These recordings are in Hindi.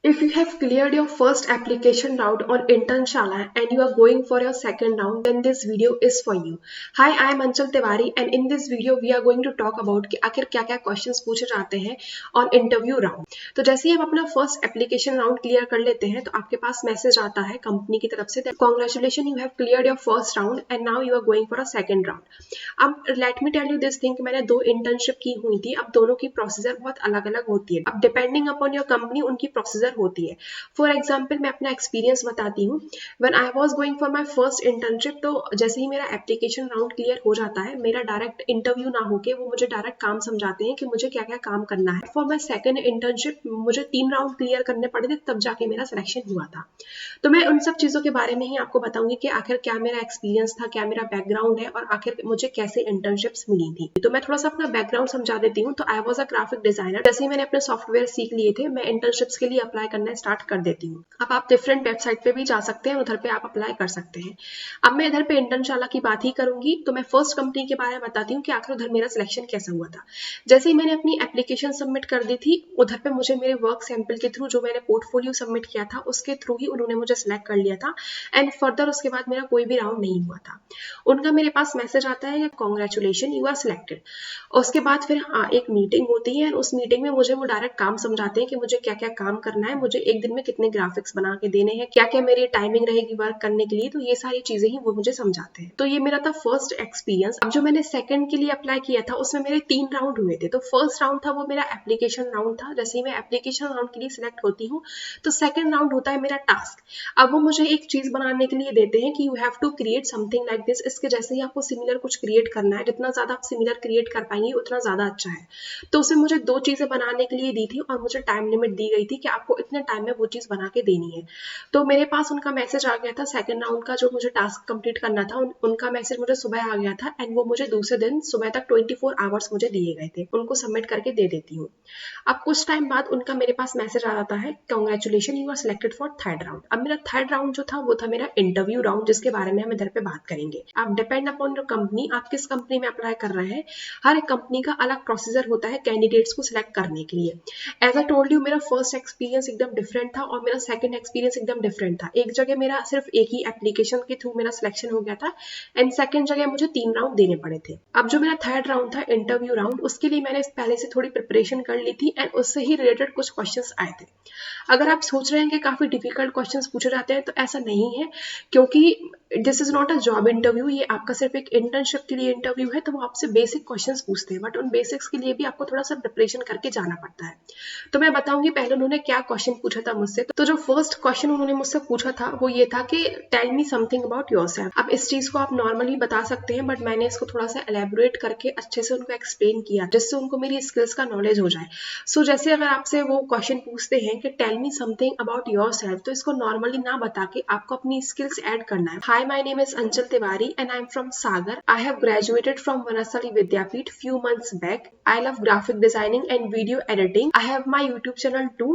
If you have cleared your first application round on Internshala and you are going for your second round, then this video is for you. Hi, I am Anchal Tiwari and in this video we are going to talk about कि आखिर क्या क्या क्वेश्चंस पूछे जाते हैं ऑन इंटरव्यू राउंड। तो जैसे ही हम अपना फर्स्ट एप्लीकेशन राउंड क्लियर कर लेते हैं तो आपके पास मैसेज आता है कंपनी की तरफ से congratulation, you have cleared your first round and now you are going for a second round. अब let me tell you this thing, मैंने 2 इंटर्नशिप की हुई थी। अब दोनों की प्रोसीजर बहुत अलग अलग होती है। अब डिपेंडिंग अपॉन योर कंपनी उनकी प्रोसीजर होती है। फॉर एग्जाम्पल मैं अपना एक्सपीरियंस बताती हूँ। When I was going for my first internship, तो जैसे ही मेरा एप्लीकेशन राउंड क्लियर हो जाता है, मेरा डायरेक्ट इंटरव्यू ना होके वो मुझे डायरेक्ट काम समझाते हैं कि मुझे क्या क्या काम करना है। फॉर माय सेकंड इंटर्नशिप मुझे 3 राउंड क्लियर करने पड़े थे, तब जाके मेरा सिलेक्शन हुआ था। तो मैं उन सब चीजों के बारे में ही आपको बताऊंगी कि आखिर क्या मेरा एक्सपीरियंस था, क्या मेरा बैकग्राउंड है और आखिर मुझे कैसे इंटर्नशिप्स मिली थी। तो मैं थोड़ा सा अपना बैकग्राउंड समझा देती हूँ। तो I was a graphic designer. जैसे ही मैंने अपने सॉफ्टवेयर सीख लिए थे, मैं इंटर्नशिप्स के लिए अप्लाई करना स्टार्ट कर देती हूँ। अब आप डिफरेंट वेबसाइट पे भी जा सकते हैं, उधर पे आप अप्लाई कर सकते हैं। अब मैं इधर पे इंटर्नशाला की बात ही करूंगी। तो मैं फर्स्ट कंपनी के बारे में बताती हूँ कि आखिर उधर मेरा सिलेक्शन कैसा हुआ था। जैसे ही मैंने अपनी एप्लीकेशन सबमिट कर दी थी, उधर पे मुझे मेरे वर्क सैंपल के थ्रू, जो मैंने पोर्टफोलियो सबमिट किया था उसके थ्रू ही उन्होंने मुझे सिलेक्ट कर लिया था एंड फर्दर उसके बाद मेरा कोई भी राउंड नहीं हुआ था। उनका मेरे पास मैसेज आता है कि कॉन्ग्रेचुलेशन, यू आर सिलेक्टेड। उसके बाद फिर एक मीटिंग होती है। उस मीटिंग में मुझे वो डायरेक्ट काम समझाते हैं कि मुझे क्या क्या काम करना है, मुझे एक दिन में कितने ग्राफिक्स बना के देने हैं, क्या क्या मेरी टाइमिंग रहेगी वर्क करने के लिए। तो ये सारी चीजें ही वो मुझे समझाते हैं। तो ये मेरा था फर्स्ट एक्सपीरियंस। अब जो मैंने सेकंड के लिए अप्लाई किया था उसमें मेरे 3 राउंड हुए थे। तो फर्स्ट राउंड था वो मेरा एप्लीकेशन राउंड था। जैसे ही मैं एप्लीकेशन राउंड के लिए सिलेक्ट होती हूँ तो सेकंड राउंड होता है मेरा टास्क। अब वो मुझे एक चीज बनाने के लिए देते हैं कि you have to create something like this. इसके जैसे ही आपको सिमिलर कुछ क्रिएट करना है। जितना ज्यादा आप सिमिलर क्रिएट कर पाएंगे उतना ज्यादा अच्छा है। तो उसमें मुझे 2 चीजें बनाने के लिए दी थी और मुझे टाइम लिमिट दी गई थी कि आपको इतने टाइम में वो चीज बना के देनी है। तो मेरे पास उनका मैसेज आ गया था सेकंड राउंड का, जो मुझे टास्क कंप्लीट करना था। उनका मैसेज मुझे सुबह आ गया था एंड वो मुझे दूसरे दिन सुबह तक 24 आवर्स मुझे दिए गए थे। उनको सबमिट करके दे देती हूँ। अब कुछ टाइम बाद उनका मेरे पास मैसेज आ जाता है, congratulation, you are selected for third round. अब मेरा थर्ड राउंड जो था वो था मेरा इंटरव्यू राउंड, जिसके बारे में हम इधर पे बात करेंगे। आप डिपेंड अपॉन योर कंपनी, आप किस कंपनी में अप्लाई कर रहे हैं, हर एक कंपनी का अलग प्रोसीजर होता है कैंडिडेट्स को सिलेक्ट करने के लिए। एज आई टोल्ड यू, मेरा फर्स्ट एक्सपीरियंस एकदम डिफरेंट था और मेरा सेकंड एक्सपीरियंस एकदम डिफरेंट था। एक जगह मेरा सिर्फ एक ही एप्लीकेशन के थ्रू मेरा सिलेक्शन हो गया था एंड सेकंड जगह मुझे 3 राउंड देने पड़े थे। अब जो मेरा थर्ड राउंड था इंटरव्यू राउंड, उसके लिए मैंने पहले से थोड़ी प्रिपरेशन कर ली थी एंड उससे ही रिलेटेड कुछ क्वेश्चंस आए थे। अगर आप सोच रहे हैं कि काफी डिफिकल्ट क्वेश्चंस पूछे जाते हैं, तो ऐसा नहीं है, क्योंकि this is not a job interview. ये आपका सिर्फ एक इंटर्नशिप के लिए इंटरव्यू है। तो वो आपसे बेसिक क्वेश्चंस पूछते हैं, बट उन बेसिक्स के लिए भी आपको थोड़ा सा प्रिपरेशन करके जाना पड़ता है। तो मैं बताऊंगी पहले उन्होंने क्या क्वेश्चन पूछा था मुझसे। तो जो फर्स्ट क्वेश्चन उन्होंने मुझसे पूछा था वो ये था कि tell me something about yourself. अब इस चीज को आप नॉर्मली बता सकते हैं, बट मैंने इसको थोड़ा सा एलेबोरेट करके अच्छे से उनको एक्सप्लेन किया, जिससे उनको मेरी स्किल्स का नॉलेज हो जाए। सो जैसे अगर आपसे वो क्वेश्चन पूछते हैं कि tell me something about yourself, तो इसको नॉर्मली ना बता के आपको अपनी स्किल्स ऐड करना है। हाय, माय नेम इज अंचल Tiwari and I'm from Sagar. I have graduated from Vanasali Vidyapeeth few months back. I love graphic designing and video editing. I have my YouTube channel too,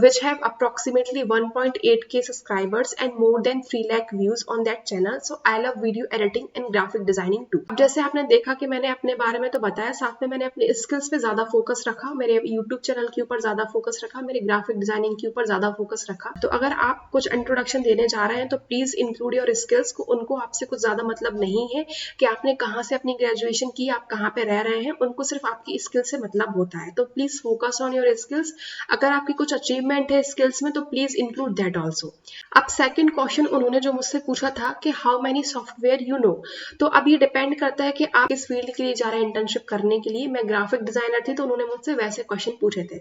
which have approximately 1.8k subscribers and more than 3 lakh views on that channel. So I love video editing and graphic designing too. अब जैसे आपने देखा कि मैंने अपने बारे में तो बताया, साथ में मैंने अपने स्किल्स पे ज्यादा फोकस रखा, मेरे YouTube चैनल के ऊपर ज्यादा फोकस रखा, मेरे ग्राफिक डिजाइनिंग के ऊपर ज्यादा फोकस रखा। तो अगर आप कुछ इंट्रोडक्शन देने जा रहे हैं तो प्लीज इंक्लूड योर स्किल्स। उनको आपसे कुछ ज्यादा मतलब नहीं है कि आपने कहाँ से अपनी ग्रेजुएशन की, आप कहाँ पे रह रहे हैं। उनको सिर्फ आपकी स्किल से मतलब होता है। तो please focus on your skills. अगर आपकी कुछ अचीवमेंट है स्किल्स में तो प्लीज इंक्लूड दैट ऑल्सो। अब सेकंड क्वेश्चन उन्होंने जो मुझसे पूछा था कि how many software you know. तो अब ये डिपेंड करता है कि आप किस फील्ड के लिए जा रहे हैं इंटर्नशिप करने के लिए। मैं ग्राफिक डिजाइनर थी तो उन्होंने मुझसे वैसे क्वेश्चन पूछे थे।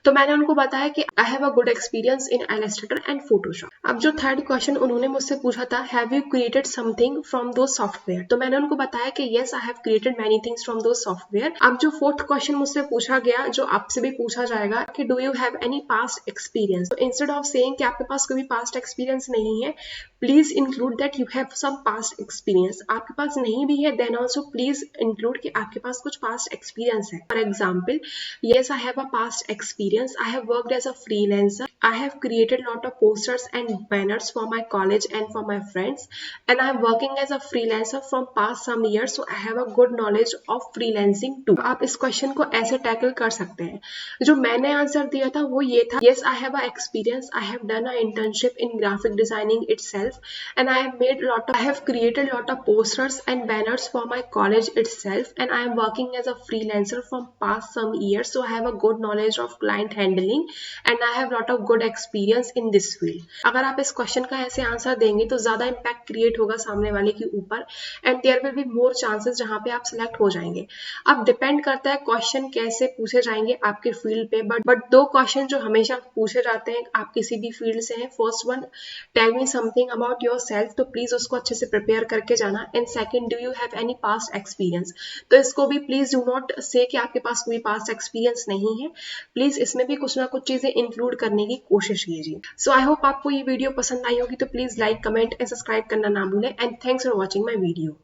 तो मैंने उनको बताया कि I have a good experience in Illustrator and Photoshop. अब जो थर्ड क्वेश्चन उन्होंने मुझसे पूछा था, have you created something from दो सॉफ्टवेयर। तो मैंने उनको बताया कि yes, I have created many things from दो सॉफ्टवेयर। अब जो फोर्थ क्वेश्चन मुझसे पूछा गया, जो आपसे भी पूछा जाएगा कि do you have any past experience. तो इंस्टेड ऑफ सेइंग कि आपके पास कोई पास्ट एक्सपीरियंस नहीं है, please include that you have some past experience. आपके पास नहीं भी है देन ऑल्सो प्लीज इंक्लूड कि आपके पास कुछ पास्ट एक्सपीरियंस है। For example, yes, I have a past experience. I have worked as a freelancer I have created lot of posters and banners for my college and for my friends, and I am working as a freelancer from past some years, so I have a good knowledge of freelancing too. आप इस क्वेश्चन को ऐसे टैकल कर सकते हैं. जो मैंने आंसर दिया था वो ये था, yes, I have a experience. I have done an internship in graphic designing itself, and I have created lot of posters and banners for my college itself, and I am working as a freelancer from past some years, so I have a good knowledge of client handling and I have lot of good experience in this field. अगर आप इस क्वेश्चन का ऐसे आंसर देंगे तो ज्यादा इम्पैक्ट क्रिएट होगा सामने वाले के ऊपर, and there will be more chances जहां पे आप सिलेक्ट हो जाएंगे. अब डिपेंड करता है क्वेश्चन कैसे पूछे जाएंगे आपके फील्ड पे, बट दो क्वेश्चन जो हमेशा पूछे जाते हैं आप किसी भी फील्ड से हैं, first one, tell me something about yourself, तो प्लीज उसको अच्छे से प्रिपेयर करके जाना, and second, do you have any past experience, तो इसको भी प्लीज डू नॉट से कि आपके पास कोई पास्ट एक्सपीरियंस नहीं है, प्लीज इसमें भी कुछ ना कुछ चीजें इंक्लूड करने की कोशिश कीजिए. सो आई होप आपको ये वीडियो पसंद आई होगी, तो please like, comment and subscribe करना ना भूलें, and thanks for watching my video.